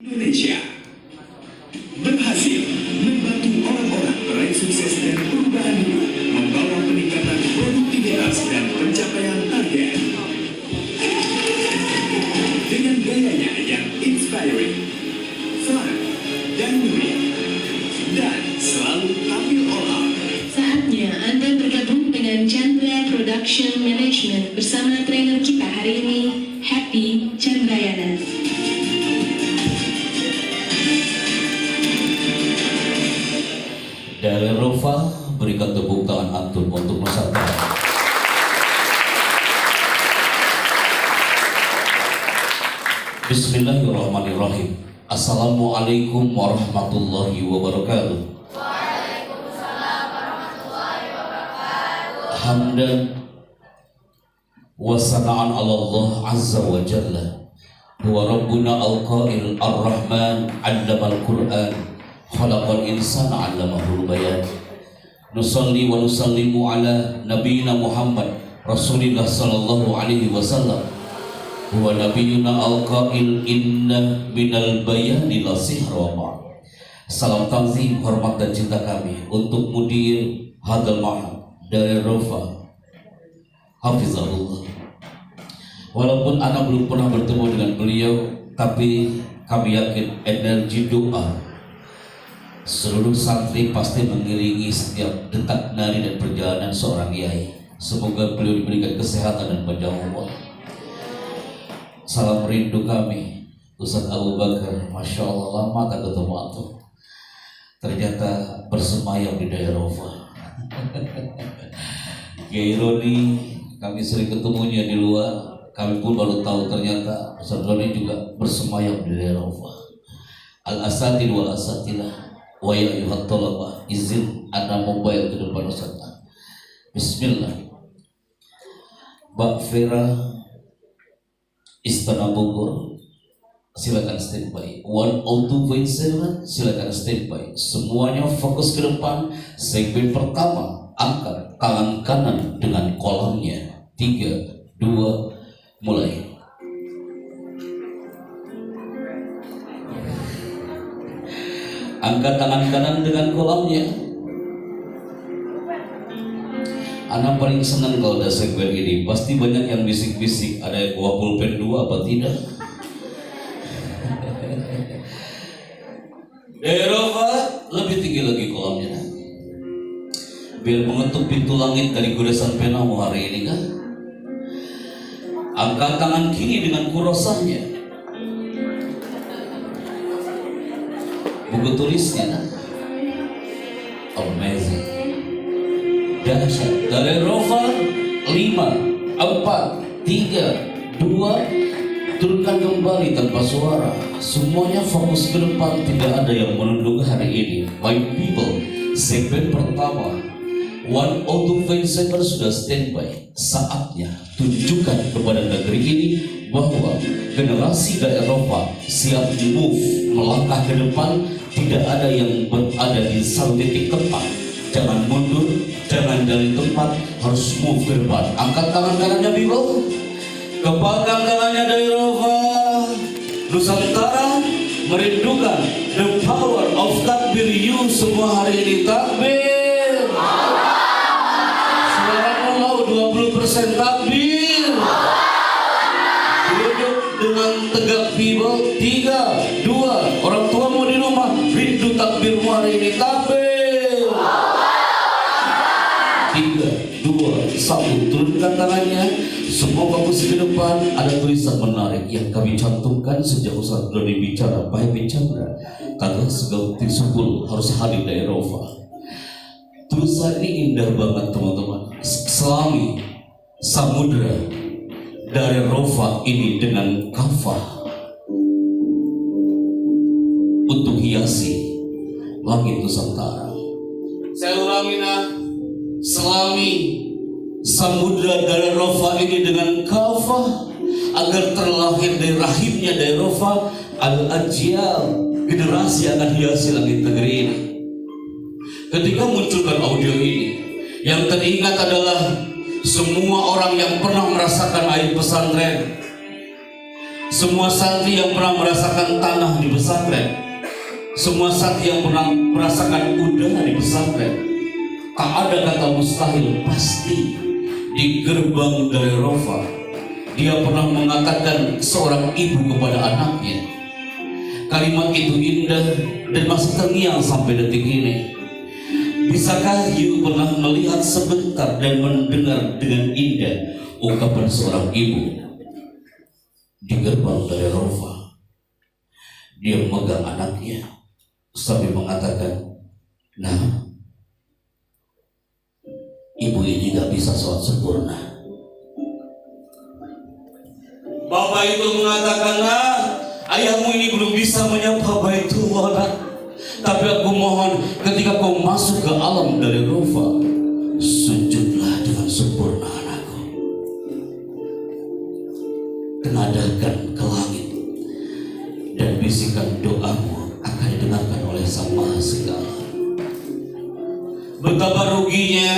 Indonesia berhasil membantu orang-orang meraih sukses dan perubahan hidup, membawa peningkatan produktivitas dan pencapaian target. Dengan gayanya yang inspiring, fun, dynamic, dan selalu tampil all out. Saatnya Anda bergabung dengan Chandra Production Management bersama trainer kita hari ini, Happy Chandrayana. Dari Rova, berikan tepuk tangan antum untuk Nusantara. Bismillahirrahmanirrahim. Assalamualaikum warahmatullahi wabarakatuh. Waalaikumsalam warahmatullahi wabarakatuh. Hamdan wa sana'an ala Allah azza wa jalla. Huwa rabbuna al-qail ar-rahman 'allamal Qur'an. Khalaqal insana 'allamahul bayan. Nusalli wa nusallimu ala nabiyyina Muhammad Rasulillah sallallahu alaihi wasallam. Huwa nabiyyuna al-qail inna minal bayani la sihra wa ma'. Salam tanzim, hormat dan cinta kami untuk mudir hadal ma'had dari Rova, hafizahullah. Walaupun anak belum pernah bertemu dengan beliau, tapi kami yakin energi doa seluruh santri pasti mengiringi setiap detak nari dan perjalanan seorang yai. Semoga beliau diberikan kesehatan dan panjang umur. Salam rindu kami Ustaz Abu Bakar. Masya Allah, lama tak ketemu antum. Ternyata bersemayam di daerah Rova. Ironi, kami sering ketemunya di luar. Kami pun baru tahu ternyata Ustaz Roni juga bersemayam di daerah Rova. Al-asatid wal asatilah. Wa ya ayyuhat thalabah, izin Anda mobile ke depan Ustaz. Bismillah. Mbak Vera, Istana Bogor, silakan standby. 102.7, silakan standby. Semuanya fokus ke depan. Segmen pertama, angkat tangan kanan dengan kolamnya. 3, 2, mulai. Angkat tangan kanan dengan kolamnya. Anak paling senang kalau ada segmen ini. Pasti banyak yang bisik-bisik. Ada yang bawa pulpen 2 apa tidak? Rova, lebih tinggi lagi kolamnya. Biar mengetuk pintu langit dari goresan penamu hari ini kan. Angkat tangan kiri dengan kurosahnya. Buku tulisnya amazing, dahsyat. Dari Rova, 5, 4, 3, 2, turunkan kembali tanpa suara. Semuanya fokus ke depan, tidak ada yang menunduk hari ini. My people, segmen pertama 102.7 sudah standby. Saatnya tunjukkan kepada negeri ini bahwa generasi daerah Rova siap move, melangkah ke depan. Tidak ada yang berada di satu titik tempat. Jangan mundur, jangan dari tempat, harus move ke depan. Angkat tangan kanannya Bibo, kepalkan tangannya dari Rova. Nusantara merindukan the power of takbir. You semua hari ini takbir. Suara Allah 20% takbir. Duduk dengan tegak Bibo. 3, 2, orang tuamu di rumah rindu takbirmu hari ini. Takbir. 3, 2, 1, turunkan tangannya. Semua fokus ke depan. Ada tulisan menarik yang kami cantumkan sejak Ustaz Roni bicara. Baik bicara kata segala tisul harus hadir dari Rova. Tulisan ini indah banget teman-teman. Selami samudra dari Rova ini dengan kafah untuk hiasi langit Nusantara. Saya ulangi nah, selami samudra dari Rova ini dengan kafah agar terlahir dari rahimnya dari Rova al-ajyal, generasi akan hiasi langit negeri ini. Ketika munculkan audio ini, yang teringat adalah semua orang yang pernah merasakan air pesantren, semua santri yang pernah merasakan tanah di pesantren, semua santri yang pernah merasakan udara di pesantren, tak ada kata mustahil. Pasti di gerbang dari Rofa dia pernah mengatakan seorang ibu kepada anaknya. Kalimat itu indah dan masih terngiang sampai detik ini. Bisakah you pernah melihat sebentar dan mendengar dengan indah ungkapan seorang ibu di gerbang dari Rofa? Dia memegang anaknya sambil mengatakan, nah, ibu ini gak bisa sholat sempurna. Bapak itu mengatakan, nah, ayahmu ini belum bisa menyapa Baitullah, nak. Tapi aku mohon ketika kau masuk ke alam dari Rofa, sujudlah dengan sempurna anakku. Tenadakan ke langit dan bisikan doamu akan didengarkan oleh Sang Maha Segala. Betapa ruginya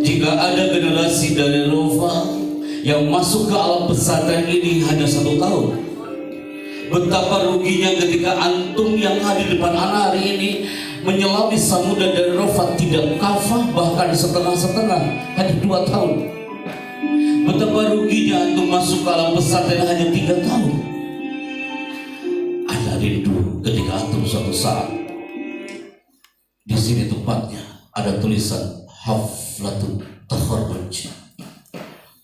jika ada generasi dari Rofa yang masuk ke alam pesantren ini hanya 1 tahun. Betapa ruginya ketika antum yang hadir di depan anak hari ini menyelami samudra dari Rofa tidak kafah, bahkan setengah-setengah, hanya 2 tahun. Betapa ruginya antum masuk ke alam pesantren hanya 3 tahun. Ada rindu ketika antum suatu saat di sini tempatnya ada tulisan Haflatul Takharruj,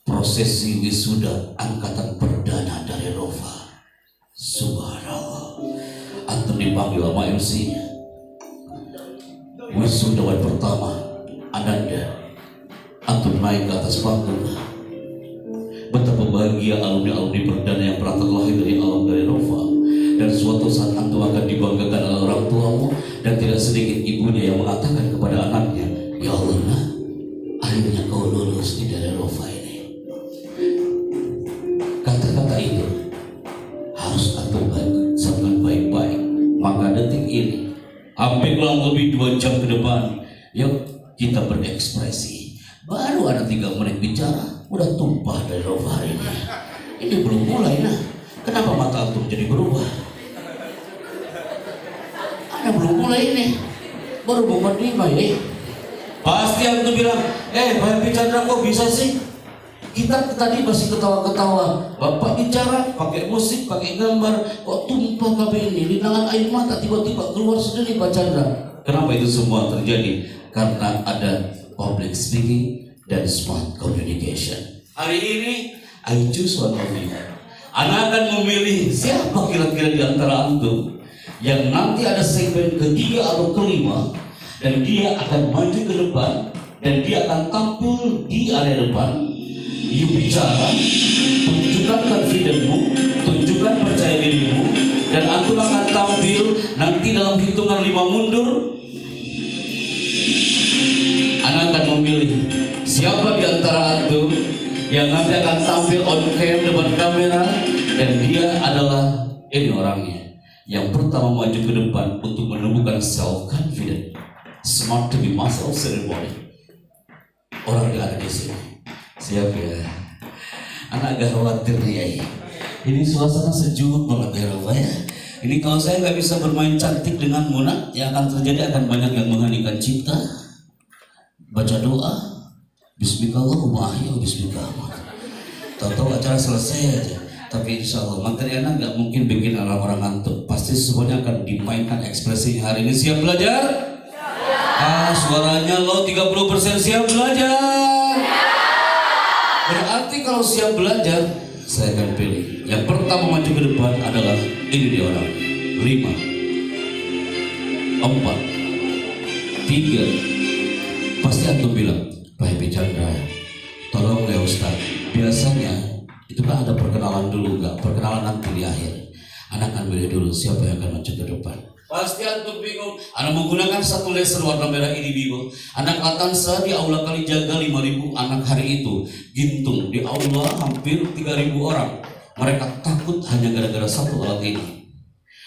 prosesi wisuda angkatan perdana dari Rofa. Subhanallah, antum dipanggil sama MC-nya. Wisudawan pertama Ananda, antum naik ke atas panggung. Betapa bahagia alumni-alumni perdana yang pernah terlahir dari alam dari Rofa. Dan suatu saat antum akan dibanggakan oleh orang tuamu, dan tidak sedikit ibunya yang mengatakan kepada anaknya, ya Allah, nah, akhirnya kau lulus di dari Rofa ini. Kata-kata itu harus antum sangat baik-baik. Maka detik ini, hampir kurang lebih 2 jam ke depan, yuk kita berekspresi. Baru ada 3 menit bicara, udah tumpah dari Rofa hari ini. Ini belum mulai, nah. Kenapa mata antum jadi berubah? Ada belum mulai ini, baru 5 ya. Pasti antum bilang, Pak Chandra kok bisa sih? Kita tadi masih ketawa-ketawa, Bapak bicara pakai musik, pakai gambar, kok tumpah kabeh ini, linangan air mata tiba-tiba keluar sendiri Pak Chandra. Kenapa itu semua terjadi? Karena ada public speaking dan smart communication. Hari ini I choose one of you. Anak akan memilih siapa kira-kira di antara antum yang nanti ada segmen ketiga atau kelima, dan dia akan maju ke depan dan dia akan tampil di area depan. You bicara, tunjukkan confidence-mu, tunjukkan percaya dirimu, dan antum akan tampil nanti dalam hitungan 5 mundur. Anak akan memilih siapa di antara antum yang nanti akan tampil on cam depan kamera, dan dia adalah ini orangnya yang pertama maju ke depan untuk menumbuhkan self confidence, smart to be muscle ceremony. Orang yang ada di sini siap ya? Anak agak khawatir nih ya. Ini suasana sejuk banget ya Rofa ya. Ini kalau saya nggak bisa bermain cantik dengan Muna, yang akan terjadi akan banyak yang mengheningkan cipta, baca doa, Bismillahirrahmanirrahim, Bismillah. Tahu-tahu acara selesai aja. Tapi insya Allah materi anak nggak mungkin bikin orang-orang ngantuk. Pasti semuanya akan dimainkan ekspresinya hari ini. Siap belajar? Suaranya low 30%. Siap belajar? Berarti kalau siap belajar, saya akan pilih yang pertama maju ke depan adalah ini dia orang. 5, 4, 3. Pasti antum bilang, Pak Happy Chandra, tolong ya Ustaz. Biasanya itu kan ada perkenalan dulu, enggak? Perkenalan nanti di akhir. Anak akan pilih dulu siapa yang akan maju ke depan. Pasti antum bingung. Anak menggunakan satu laser warna merah ini bingung. Anak Atansa di aula Kalijaga 5.000 anak hari itu. Gintung di aula hampir 3.000 orang. Mereka takut hanya gara-gara satu alat ini.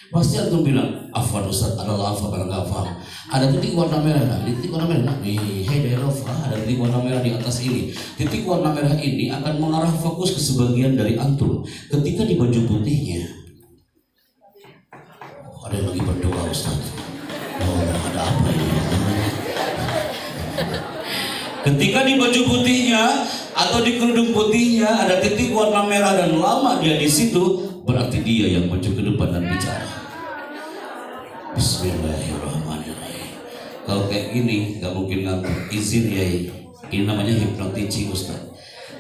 Pasti antum bilang, afwan Ustaz, adalah apa barang nggak paham. Ada titik warna merah, nah, di titik warna merah, nih, hey Dairova, ada titik warna merah di atas ini. Titik warna merah ini akan mengarah fokus ke sebagian dari antum. Ketika di baju putihnya, ada yang lagi berdoa Ustaz. Oh, ada apa ini? Ketika di baju putihnya atau di kerudung putihnya ada titik warna merah dan lama dia di situ, berarti dia yang maju ke depan dan bicara. Bismillahirrahmanirrahim. Kalau kayak gini nggak mungkin ngantuk. Izin ya, ini namanya hipnotis Ustaz.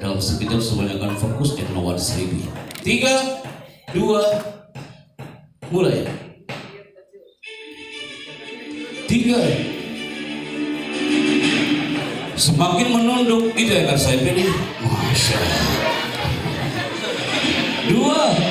Dalam sekejap semuanya akan fokus dan lawan 1000. 3, 2, mulai. 3. Semakin menunduk itu yang akan saya pilih. Masya Allah. 2.